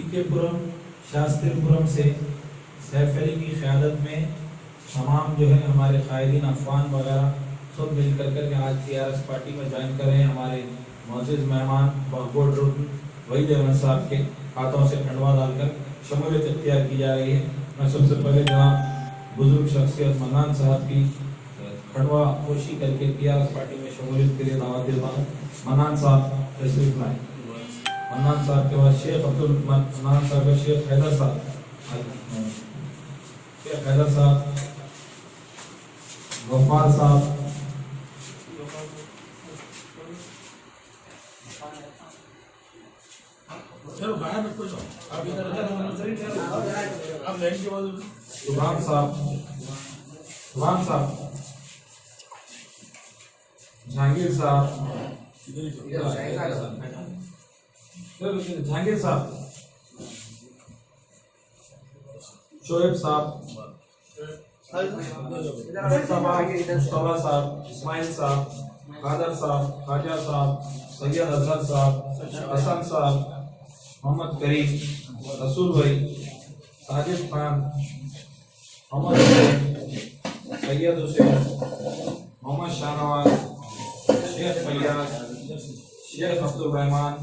ईकेपुरम शास्त्रीपुरम से सैफ अली की क़यादत में तमाम जो है हमारे कायदीन अफवान वगैरह सब मिल कर आज TRS पार्टी में ज्वाइन कर रहे हैं। हमारे मोअज़्ज़िज़ मेहमान बहबोड रुकन वहीद अहमद साहब के हाथों से खंडवा डालकर शमूलियत इख्तियार की जा रही है। मैं सबसे पहले जनाब बुजुर्ग शख्सियत मन्नान साहब की खंडवा पोशी करके TRS पार्टी में शमूलियत के लिए दावत देता हूँ। मन्नान साहब तशरीफ लाएँ। मन्नान साहब के बाद शेख अब्दुल मन्नान साहब का शेख हैदर साहब, शेख हैदर साहब, गफ्फार साहब, चलो बाहर मत जाओ, आप इधर आप लाइन के बाद सुभान साहब, सुभान साहब, जहांगीर साहब, जहांगीर साहब, शोएब साहब, मुस्तफा साहब, इस्माइल साहब, कादर साहब, खाजा साहब, सैयद अजहर साहब, हसन साहब, मोहम्मद करीम, रसूल भाई, साजिद खान, मोहम्मद हुसैन, सैयद हुसैन, मोहम्मद शाहनवाज, शेख फैयाज, शेख अब्दुल रहमान,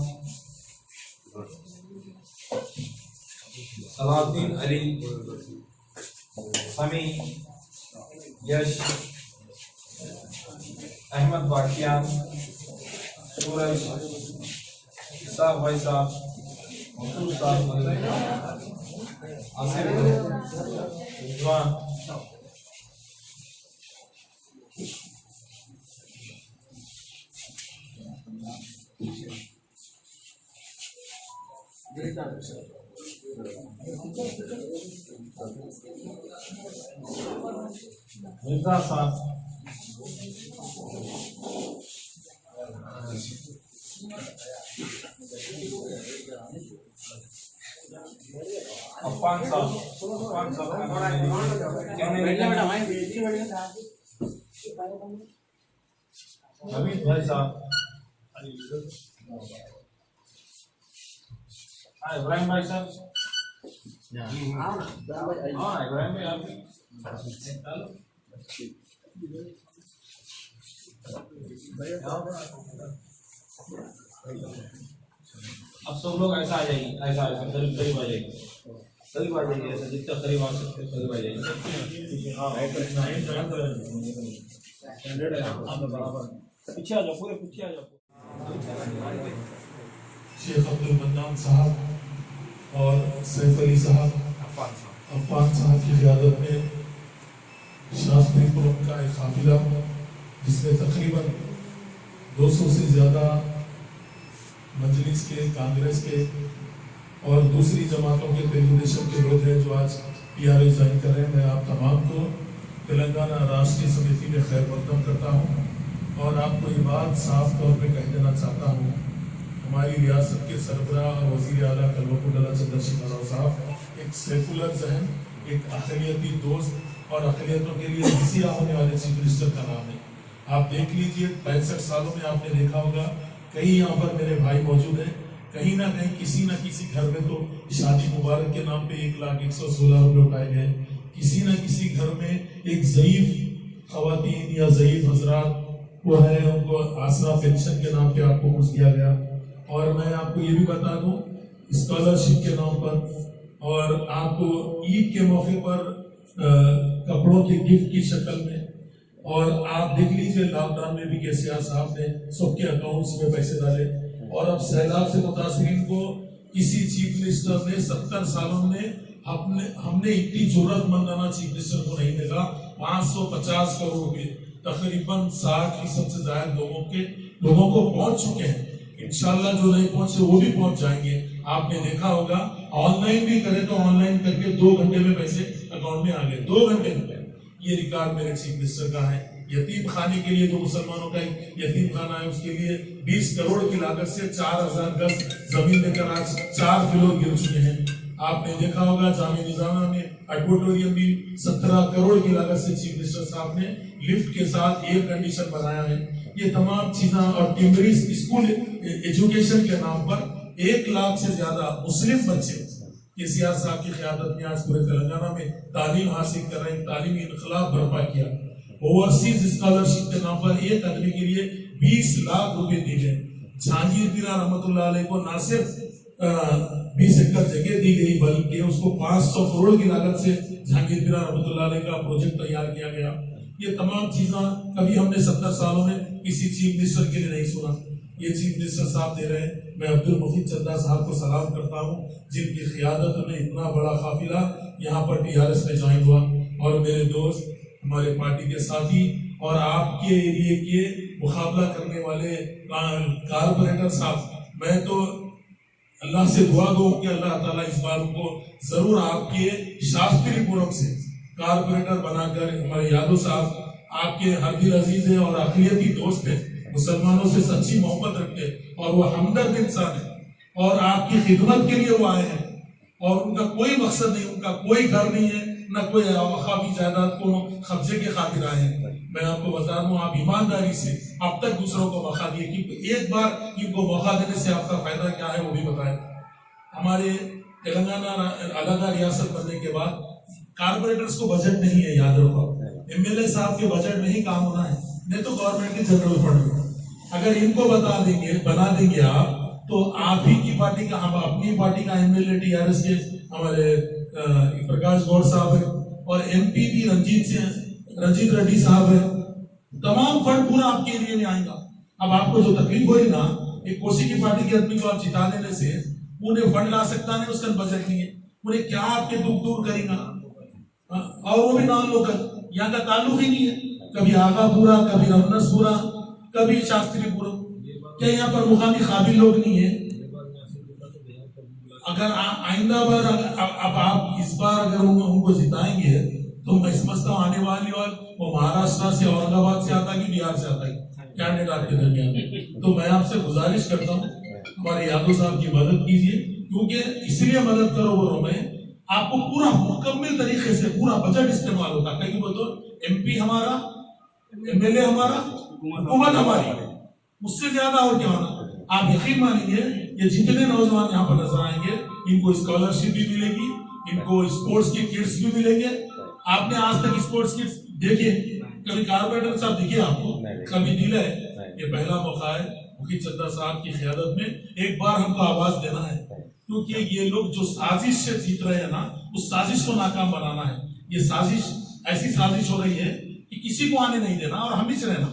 सलाउद्दीन अली, समी, यश, अहमद बाकियान, सूरज, इसाक भाई साहब, मसूद साहब, आसिफ रिजवान, मिर्जा साहब, अफान साहब, अफान साहब, हमीद भाई साहब, इब्राहिम भाई साहब, हाँ इब्राहिम भाई आप अब सब लोग ऐसा आ जाइए, ऐसा ऐसा करीब करीब आ जाइए, करीब आ जाइए, ऐसा जितना करीब आ सकते करीब आ जाइए। पीछे आ जाओ, पूरे पीछे आ जाओ। शेख अब्दुल मन्नान साहब और सैफ अली साहब, अफान साहब की क़यादत में शास्त्रीपुरम का एक काफिला जिसमें तकरीबन 200 से ज़्यादा मजलिस के, कांग्रेस के और दूसरी जमातों के, तेलुगुदेशम के लोग हैं जो आज TRS ज्वाइन कर रहे हैं। मैं आप तमाम को तेलंगाना राष्ट्रीय समिति में खैर मकदम करता हूँ और आपको ये बात साफ तौर पे कह देना चाहता हूँ, हमारी रियासत के सरबराह और वज़ीर आला कल्वकुंडला चंद्रशेखर राव साहब एक सेकुलर जहन, एक अक़लियती दोस्त और अक़लियतों के लिए मसीहा होने वाले चीफ मिनिस्टर का नाम है। आप देख लीजिए 65 सालों में आपने देखा होगा कई यहाँ पर मेरे भाई मौजूद हैं, कहीं ना कहीं किसी न किसी घर में तो शादी मुबारक के नाम पे 1,116 रुपये उठाए गए, किसी न किसी घर में एक ज़ईफ ख़वातीन या ज़ईफ हजरात वो है उनको आसरा पेंशन के नाम पे आपको कुछ दिया गया। और मैं आपको ये भी बता दूं स्कॉलरशिप के नाम पर और आपको ईद के मौके पर कपड़ों के गिफ्ट की शक्ल में, और आप देख लीजिए लॉकडाउन में भी कैसे साहब ने सबके अकाउंट्स में पैसे डाले। और अब सैलाब से मुतासरीन को किसी चीफ मिनिस्टर ने 70 सालों में हमने इतनी जरूरतमंदाना चीफ मिनिस्टर को नहीं देखा। 550 करोड़ रुपए तकरीबन 60% से ज्यादा लोगों को पहुंच चुके हैं। इंशाल्लाह जो नहीं पहुंचे वो भी पहुंच जाएंगे। आपने देखा होगा ऑनलाइन भी करें तो ऑनलाइन करके 2 घंटे में पैसे अकाउंट में आ गए, 2 घंटे में। ये रिकॉर्ड मेरे चीफ मिनिस्टर का है। यतीम खाने के लिए जो मुसलमानों का यतीम खाना है उसके लिए 20 करोड़ की लागत से 4000 गज जमीन लेकर आज 4 फ्लोर गिर चुके हैं। आपने देखा होगा जामिया निजामिया में एडवोटोरियम भी 17 करोड़ की लागत से चीफ मिनिस्टर साहब ने लिफ्ट के साथ एयर कंडीशन बनाया है। ये तमाम चीजें और टिम्बरी स्कूल एजुकेशन के नाम पर 1 लाख से ज्यादा मुस्लिम बच्चे केसीआर साहब की क़यादत में आज पूरे तेलंगाना में तालीम हासिल कर रहे हैं, तालीमी इनकलाब बर्पा किया। ओवरसीज स्कॉलरशिप के नाम पर एक आदमी के लिए 20 लाख रुपए दिए गए। जहांगीर पीरा रहमतुल्लाह अलैह को ना सिर्फ 20 एकड़ जगह दी गई, बल्कि उसको 500 करोड़ की लागत से जहांगीर पीरा रहमतुल्लाह अलैह का प्रोजेक्ट तैयार किया गया। ये तमाम चीजें कभी हमने 70 सालों में किसी चीफ मिनिस्टर के लिए नहीं सुना। ये चीफ मिनिस्टर साहब दे रहे हैं। मैं अब्दुल मुफीद चंदा साहब को सलाम करता हूँ, जिनकी क़यादत में इतना बड़ा काफिला यहाँ पर टीआरएस में ज्वाइन हुआ। और मेरे दोस्त, हमारे पार्टी के साथी और आपके एरिए के मुकाबला करने वाले कारपोरेटर साहब, मैं तो अल्लाह से दुआ गो कि अल्लाह ताला इस बार उनको जरूर आपके शास्त्रीपुरम से कारपोरेटर बनाकर, हमारे यादव साहब आपके हर दिल अजीज है और अक़लियती दोस्त है, मुसलमानों से सच्ची मोहब्बत रखते और वो हमदर्द इंसान है और आपकी खिदमत के लिए वो आए हैं और उनका कोई मकसद नहीं, उनका कोई घर नहीं है, न कोई वक़ाफ़ी जायदाद को कब्जे के खातिर आए हैं। मैं आपको बता दूं, आप ईमानदारी से अब तक दूसरों को मौका दिए कि एक बार इनको मौका देने से आपका फायदा क्या है वो भी बताएं। हमारे तेलंगाना अलग रियासत बनने के बाद कारपोरेटर्स को बजट नहीं है, याद रखो। एमएलए साहब के बजट में ही काम होना है, नहीं तो गवर्नमेंट के जनरल फंड में। अगर इनको बता देंगे, बना देंगे आप, तो आप ही की पार्टी का, हम अपनी पार्टी का एमएलए टीआरएस के हमारे प्रकाश गौड़ साहब है और एमपी भी रंजीत रेड्डी साहब है। तमाम फंड पूरा आपके एरिया में आएगा। अब आपको जो तकलीफ हुई ना, एक कोसी की पार्टी के आदमी को आप जिता देने से, उन्हें फंड ला सकता नहीं, उसका बजट नहीं है, उन्हें क्या आपके दुख दूर करेगा। और वो भी नॉन लोकल, यहाँ का ताल्लुक ही नहीं है, कभी आगापुरा, कभी रमनसपुरा, कभी शास्त्रीपुरम। क्या यहाँ पर मुकामी काबिल लोग नहीं है? अगर आइंदा बार अब आप इस बार अगर उनको जिताएंगे तो मैं समझता हूँ आने वाली और वो महाराष्ट्र से, औरंगाबाद से आता है कि बिहार से आता है कैंडिडेट आपके दरमियान। तो मैं आपसे गुजारिश करता हूँ, हमारे यादव साहब की मदद कीजिए, क्योंकि इसलिए मदद करो में आपको पूरा मुकम्मल तरीके से पूरा बजट इस्तेमाल होता है। कहीं बोलो एमपी हमारा, एमएलए हमारा, हुकूमत हमारी, उससे ज्यादा और क्या होना। आप यकीन मानेंगे, ये जितने नौजवान यहाँ पर नजर आएंगे, इनको स्कॉलरशिप भी मिलेगी, इनको स्पोर्ट्स की किट्स भी मिलेंगे। आपने आज तक स्पोर्ट्स किट्स देखे? कभी कारपोरेटर साहब दिखे आपको? कभी दिला है? ये पहला मौका है मुफीद चंदा साहब की क़यादत में, एक बार हमको आवाज देना है, क्योंकि ये लोग जो साजिश से जीत रहे हैं ना, उस साजिश को नाकाम बनाना है। ये साजिश ऐसी साजिश हो रही है कि किसी को आने नहीं देना और हम ही रहना।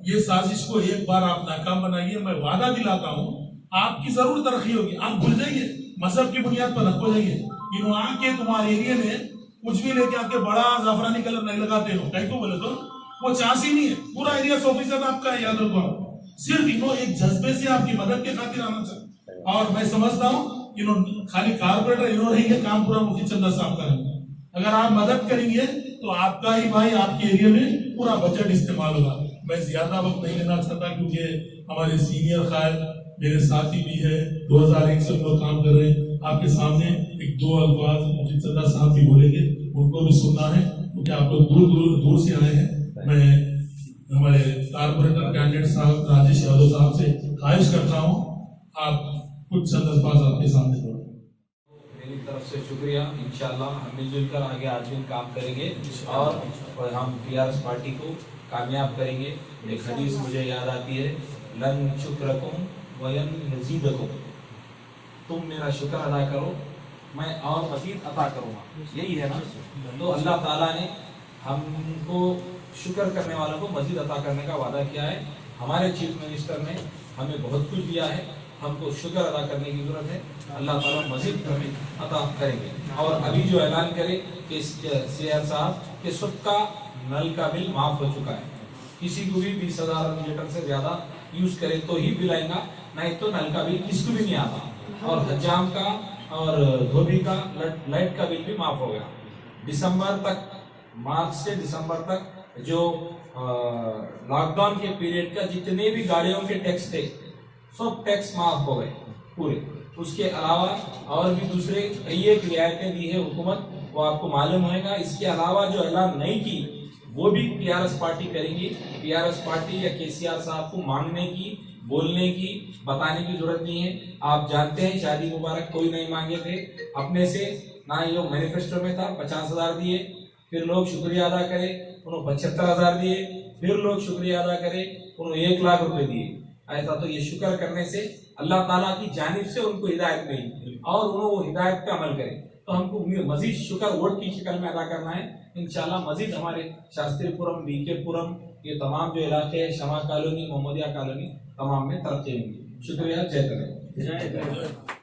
ये साजिश को एक बार आप नाकाम बनाइए, मैं वादा दिलाता हूँ आपकी जरूर तरक्की होगी। आप भूल जाइए, मजहब की बुनियाद पर रखो जाइए। इन्हों आके तुम्हारे एरिया में कुछ भी लेके आके बड़ा जाफरानी कलर नहीं लगाते हो, कहीं को बोले तो वो चांस ही नहीं है। पूरा एरिया 100% आपका है, याद रखो। सिर्फ इन्हों एक जज्बे से आपकी मदद के खातिर आना चाहिए। और मैं समझता हूँ इन्हों खाली कारपोरेटर इन्हों रहेंगे, काम पूरा मुफीद चंदा साहब करेंगे। अगर आप मदद करेंगे तो आपका ही भाई आपके एरिया में पूरा बजट इस्तेमाल होगा। मैं ज्यादा वक्त नहीं लेना चाहता, क्योंकि हमारे सीनियर कायद मेरे साथी भी है, 2001 से लोग काम कर रहे हैं। आपके सामने एक दो अल्फाज मुफीद चंदा साहब भी बोलेंगे, उनको भी सुनना है, क्योंकि आप लोग दूर से आए हैं। मैं हमारे कारपोरेटर कैंडिडेट साहब राजेश यादव साहब से ख्वाहिश करता हूँ, आप कुछ चंद अल्फाज आपके सामने बोलें। मेरी तरफ से शुक्रिया। इंशाल्लाह हम मिलजुल कर आगे आज भी काम करेंगे और हम टीआरएस पार्टी को कामयाब करेंगे। एक हदीस मुझे याद आती है, लन शुक्रकुम वयन यजीदकुम, तुम मेरा शुक्र अदा करो, मैं और मज़ीद अता करूँगा। यही है ना? तो अल्लाह ताला ने हमको शुक्र करने वालों को मज़ीद अता करने का वादा किया है। हमारे चीफ मिनिस्टर ने हमें बहुत कुछ दिया है, हमको शुक्र अदा करने की जरूरत है। अल्लाह ताला मज़ीद हमें अता करेंगे। और अभी जो ऐलान करे कि सीआर साहब के सबका नल का बिल माफ हो चुका है। किसी को भी 20,000 लीटर से ज्यादा यूज करे तो ही बिल आएगा, नहीं तो नल का बिल किसको भी नहीं आता। और हजाम का और धोबी का लाइट का बिल भी माफ हो गया। दिसंबर तक, मार्च से दिसंबर तक जो लॉकडाउन के पीरियड का जितने भी गाड़ियों के टैक्स थे, सब टैक्स माफ हो गए पूरे। उसके अलावा और भी दूसरे कई एक रियायतें दी है हुकूमत, वो आपको मालूम होगा। इसके अलावा जो ऐलान नहीं की वो भी टीआरएस पार्टी करेंगी। टीआरएस पार्टी या केसीआर साहब को मांगने की, बोलने की, बताने की जरूरत नहीं है। आप जानते हैं शादी मुबारक कोई नहीं मांगे थे अपने से, ना ये मैनिफेस्टो में था। 50,000 दिए, फिर लोग शुक्रिया अदा करे, उन्होंने 75,000 दिए, फिर लोग शुक्रिया अदा करे, उन्होंने 1 लाख रुपए दिए। ऐसा तो ये शुक्र करने से अल्लाह ताला की जानिब से उनको हिदायत मिली और उन्होंने वो हिदायत पे अमल करे। तो हमको मजीद शुक्र वोट की शक्ल में अदा करना है। इंशाल्लाह मजीद हमारे शास्त्रीपुरम, बीकेपुरम, ये तमाम जो इलाके हैं, शमा कॉलोनी, मोहम्मदिया कॉलोनी, तमाम में तरक्की होंगी। शुक्रिया। जय करें।